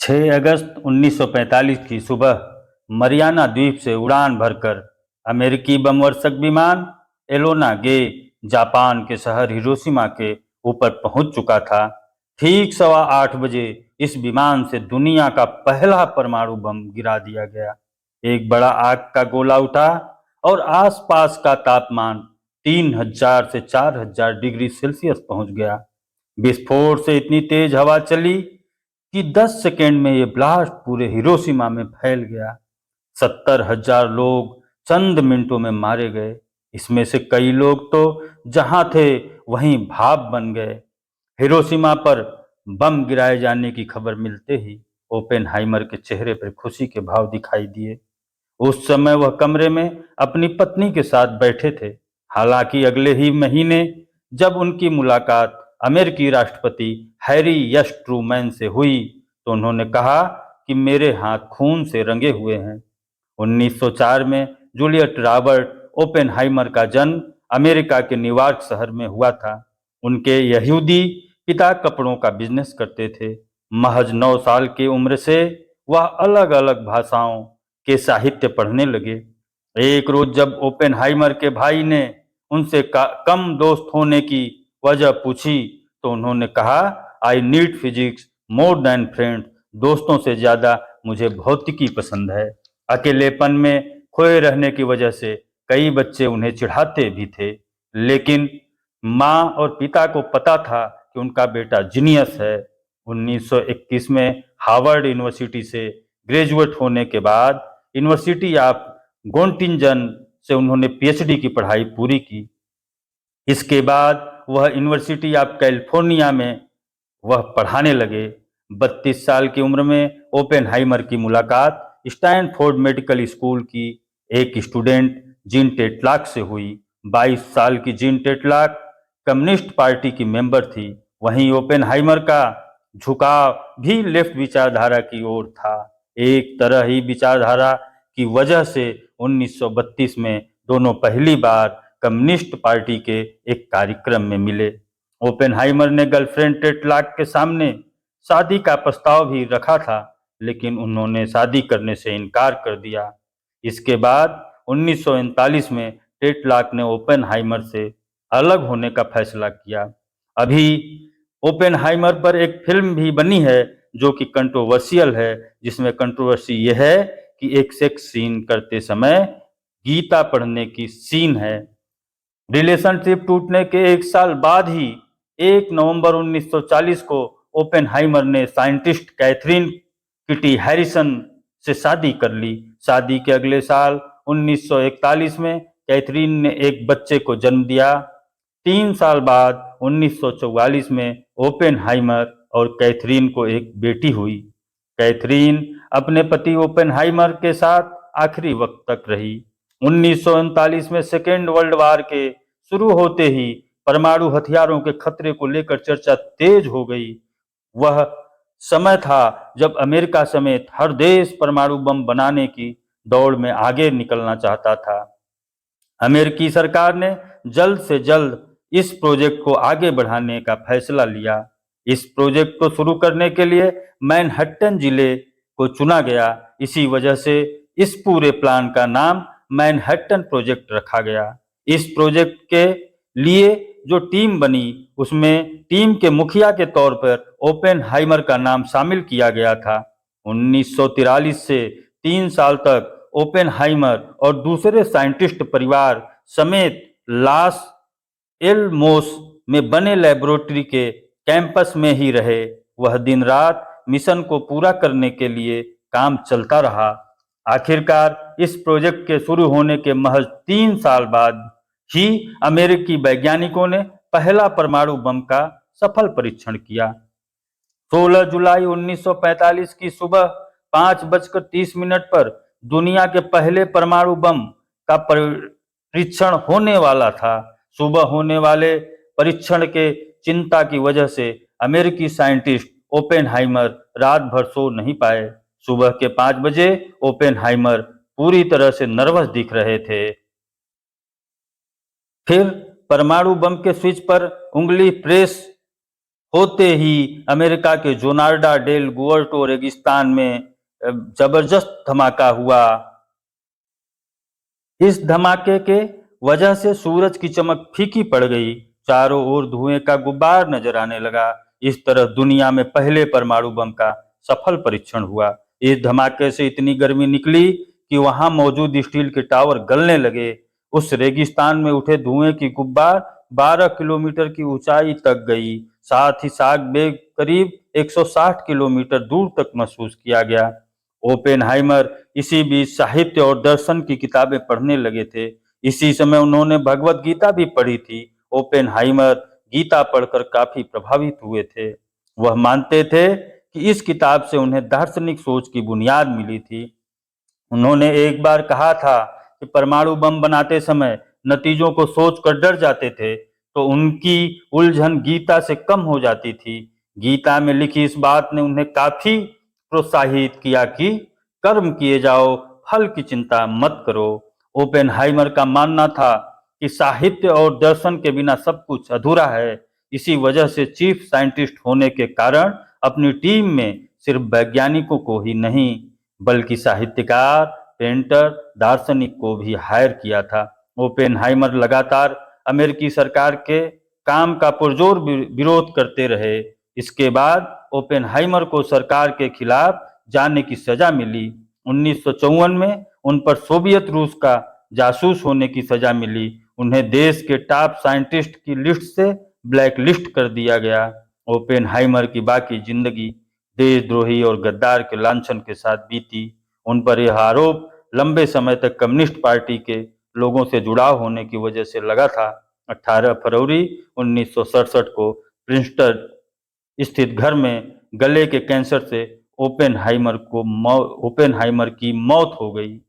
6 अगस्त 1945 की सुबह मरियाना द्वीप से उड़ान भरकर अमेरिकी बमवर्षक विमान एलोना गे जापान के शहर हिरोशिमा के ऊपर पहुंच चुका था। ठीक 8:15 बजे इस विमान से दुनिया का पहला परमाणु बम गिरा दिया गया। एक बड़ा आग का गोला उठा और आसपास का तापमान 3000 से 4000 डिग्री सेल्सियस पहुंच गया। विस्फोट से इतनी तेज हवा चली कि 10 सेकेंड में ये ब्लास्ट पूरे हिरोशिमा में फैल गया। 70,000 लोग चंद मिनटों में मारे गए। इसमें से कई लोग तो जहां थे वहीं भाप बन गए। हिरोशिमा पर बम गिराए जाने की खबर मिलते ही ओपेनहाइमर के चेहरे पर खुशी के भाव दिखाई दिए। उस समय वह कमरे में अपनी पत्नी के साथ बैठे थे। हालांकि अगले ही महीने जब उनकी मुलाकात अमेरिकी राष्ट्रपति हैरी यस ट्रूमैन से हुई तो उन्होंने कहा कि मेरे हाथ खून से रंगे हुए हैं। 1904 में जूलियट रॉबर्ट ओपेनहाइमर का जन्म अमेरिका के न्यूयॉर्क शहर में हुआ था। उनके यहूदी पिता कपड़ों का बिजनेस करते थे। महज 9 साल की उम्र से वह अलग अलग भाषाओं के साहित्य पढ़ने लगे। एक रोज जब ओपेनहाइमर के भाई ने उनसे कम दोस्त होने की वजह पूछी तो उन्होंने कहा, I need physics more than friends. दोस्तों से ज्यादा मुझे भौतिकी पसंद है। अकेलेपन में खोए रहने की वजह से कई बच्चे उन्हें चिढ़ाते भी थे, लेकिन माँ और पिता को पता था कि उनका बेटा जीनियस है। 1921 में हार्वर्ड यूनिवर्सिटी से ग्रेजुएट होने के बाद यूनिवर्सिटी ऑफ गोटिंजन से उन्होंने पीएचडी की पढ़ाई पूरी की। इसके बाद वह यूनिवर्सिटी ऑफ कैलिफोर्निया में वह पढ़ाने लगे। 32 साल की उम्र में ओपेनहाइमर की मुलाकात स्टैनफोर्ड मेडिकल स्कूल की एक स्टूडेंट जीन टेटलाक से हुई। 22 साल की जीन टेटलाक कम्युनिस्ट पार्टी की मेंबर थी। वहीं ओपेनहाइमर का झुकाव भी लेफ्ट विचारधारा की ओर था। एक तरह ही विचारधारा की वजह से 1932 में दोनों पहली बार कम्युनिस्ट पार्टी के एक कार्यक्रम में मिले। ओपेनहाइमर ने गर्लफ्रेंड टेटलाक के सामने शादी का प्रस्ताव भी रखा था, लेकिन उन्होंने शादी करने से इनकार कर दिया। इसके बाद 1939 में टेटलाक ने ओपेनहाइमर से अलग होने का फैसला किया। अभी ओपेनहाइमर पर एक फिल्म भी बनी है जो कि कंट्रोवर्शियल है, जिसमें कंट्रोवर्सी यह है कि एक सेक्स सीन करते समय गीता पढ़ने की सीन है। रिलेशनशिप टूटने के 1 साल बाद ही 1 नवंबर 1940 को ओपेनहाइमर ने साइंटिस्ट कैथरीन किटी हैरिसन से शादी कर ली। शादी के अगले साल 1941 में कैथरीन ने एक बच्चे को जन्म दिया। 3 साल बाद 1944 में ओपेनहाइमर और कैथरीन को एक बेटी हुई। कैथरीन अपने पति ओपेनहाइमर के साथ आखिरी वक्त तक रही। 1939 में सेकेंड वर्ल्ड वार के शुरू होते ही परमाणु हथियारों के खतरे को लेकर चर्चा तेज हो गई। वह समय था जब अमेरिका समेत हर देश परमाणु बम बनाने की दौड़ में आगे निकलना चाहता था। अमेरिकी सरकार ने जल्द से जल्द इस प्रोजेक्ट को आगे बढ़ाने का फैसला लिया। इस प्रोजेक्ट को शुरू करने के लिए मैनहट्टन जिले को चुना गया। इसी वजह से इस पूरे प्लान का नाम मैनहट्टन प्रोजेक्ट रखा गया। इस प्रोजेक्ट के लिए जो टीम बनी उसमें टीम के मुखिया के तौर पर ओपेनहाइमर का नाम शामिल किया गया था। 1943 से 3 साल तक ओपेनहाइमर और दूसरे साइंटिस्ट परिवार समेत लॉस एलमोस में बने लेबोरेटरी के कैंपस में ही रहे। वह दिन रात मिशन को पूरा करने के लिए काम चलता रहा। आखिरकार इस प्रोजेक्ट के शुरू होने के महज 3 साल बाद ही अमेरिकी वैज्ञानिकों ने पहला परमाणु बम का सफल परीक्षण किया। 16 जुलाई 1945 की सुबह 5:30 पर दुनिया के पहले परमाणु बम का परीक्षण होने वाला था। सुबह होने वाले परीक्षण के चिंता की वजह से अमेरिकी साइंटिस्ट ओपेनहाइमर रात भर सो नहीं पाए। सुबह के 5 बजे ओपेनहाइमर पूरी तरह से नर्वस दिख रहे थे। फिर परमाणु बम के स्विच पर उंगली प्रेस होते ही अमेरिका के जोनार्डा डेल गुअर्टो रेगिस्तान में जबरदस्त धमाका हुआ। इस धमाके के वजह से सूरज की चमक फीकी पड़ गई, चारों ओर धुएं का गुब्बार नजर आने लगा। इस तरह दुनिया में पहले परमाणु बम का सफल परीक्षण हुआ। इस धमाके से इतनी गर्मी निकली कि वहां मौजूद स्टील के टावर गलने लगे। उस रेगिस्तान में उठे धुएं की गुब्बार 12 किलोमीटर की ऊंचाई तक गई। साथ ही साथ वेग करीब 160 किलोमीटर दूर तक महसूस किया गया। ओपेनहाइमर इसी बीच साहित्य और दर्शन की किताबें पढ़ने लगे थे। इसी समय उन्होंने भगवत गीता भी पढ़ी थी। ओपेनहाइमर गीता पढ़कर काफी प्रभावित हुए थे। वह मानते थे कि इस किताब से उन्हें दार्शनिक सोच की बुनियाद मिली थी। उन्होंने एक बार कहा था कि परमाणु बम बनाते समय नतीजों को सोचकर डर जाते थे, तो उनकी उलझन गीता से कम हो जाती थी। गीता में लिखी इस बात ने उन्हें काफी प्रोत्साहित किया कि कर्म किए जाओ, फल की चिंता मत करो। ओपेनहाइमर का मानना था कि साहित्य और दर्शन के बिना सब कुछ अधूरा है। इसी वजह से चीफ साइंटिस्ट होने के कारण अपनी टीम में सिर्फ वैज्ञानिकों को ही नहीं, बल्कि साहित्यकार, पेंटर, दार्शनिक को भी हायर किया था। ओपेनहाइमर लगातार अमेरिकी सरकार के काम का पुरजोर विरोध करते रहे। इसके बाद ओपेनहाइमर को सरकार के खिलाफ जाने की सजा मिली। 1954 में उन पर सोवियत रूस का जासूस होने की सजा मिली। उन्हें देश के टॉप साइंटिस्ट की लिस्ट से ब्लैक लिस्ट कर दिया गया। ओपेनहाइमर की बाकी जिंदगी देशद्रोही और गद्दार के लांछन के साथ बीती। उन पर यह आरोप लंबे समय तक कम्युनिस्ट पार्टी के लोगों से जुड़ाव होने की वजह से लगा था। 18 फरवरी 1967 को प्रिंसटन स्थित घर में गले के कैंसर से ओपेनहाइमर की मौत हो गई।